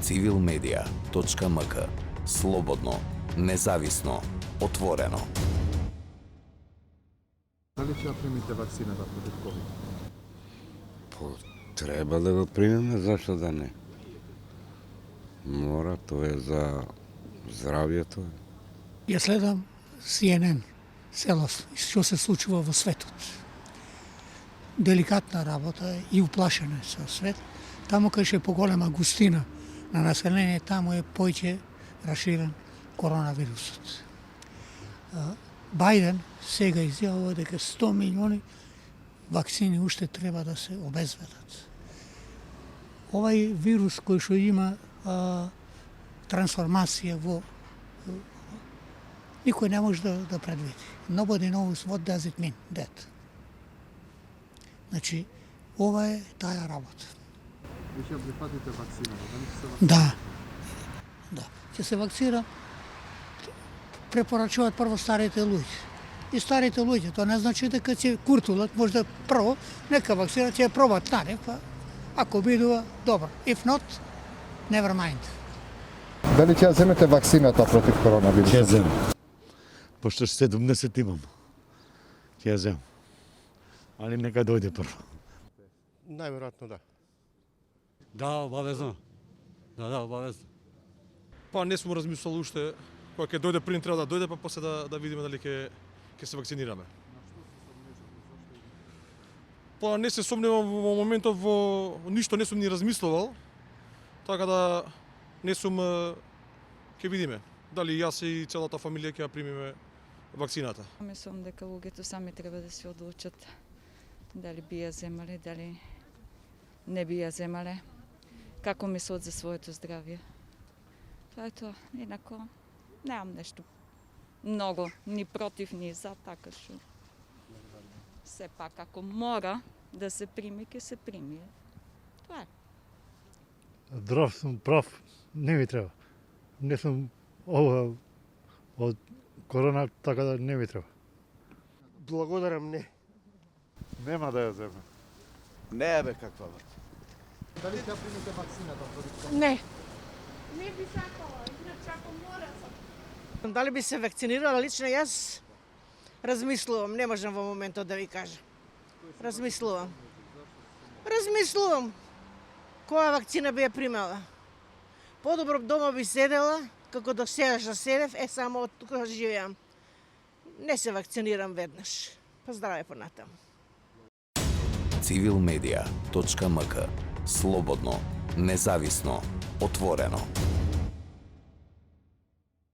civilmedia.mk. Slobodno, nezavisno, otvoreno. Da li će primite vakcinata protiv COVID? Treba da ga primeme, zašto da ne? Mora, to je za zdravje, to je. Ja следам CNN целосно, што се случува во светот. Деликатна работа е и уплашен е со свет. Таму кај ше поголема густина на население, таму е поќе расширен коронавирусот. Бајден сега изјавува дека 100 милиони вакцини уште треба да се обезведат. Овај вирус кој што има трансформација во никој не може да предвиди. Nobody knows what does it mean, that. Значи, ова е таа работа. Ви ќе прифатите vakcinata? Da li će se Да, ќе се вакцира. Препорачуваат прво старите луѓе. И старите луѓе, тоа не значи дека ќе куртулат, може прво, нека вакцина ќе пробат на неква. Ако бидува, добро. If not, never mind. Da li će zemete vakcinata protiv koronavirusa? Ќе земам. Пошто 70 имам. Ќе ја земам. Али нека дојде прво. Најверојатно да. Да, обавезно. Да, обавезно. Па не сум размислил уште, кога ќе дојде прин треба да дојде, па после да видиме дали ќе се вакцинираме. Па не се сомневам во моментов во ништо не сум ни размислувал, така да не сум ќе видиме дали јас и целата фамилија ќе ја примиме вакцината. Мислам дека луѓето сами треба да се одлучат дали би ја земале, дали не би ја земале, како мислат за своето здравје. Тоа е тоа. Инако немам нешто многу ни против, ни за, така што сепак ако мора да се прими, ќе се прими. Тоа е. Здрав сум, прав, не ми треба. Не сум ова од корона, така да не ми треба. Благодарам, не. Нема да ја земе. Не бе, каква бе. Da li će primite vakcinata protiv COVID? Не. Не би сакала, иначе ако мора сам. Дали би се вакцинирала, лично јас размислувам, не можам во моментот да ви кажам. Размислувам. Која вакцина би ја примала? Подобро дома би седела, како до сега што седев, само од тука живеам. Не се вакцинирам веднаш. Поздраве понатаму. civilmedia.mk. Slobodno, nezavisno, otvoreno.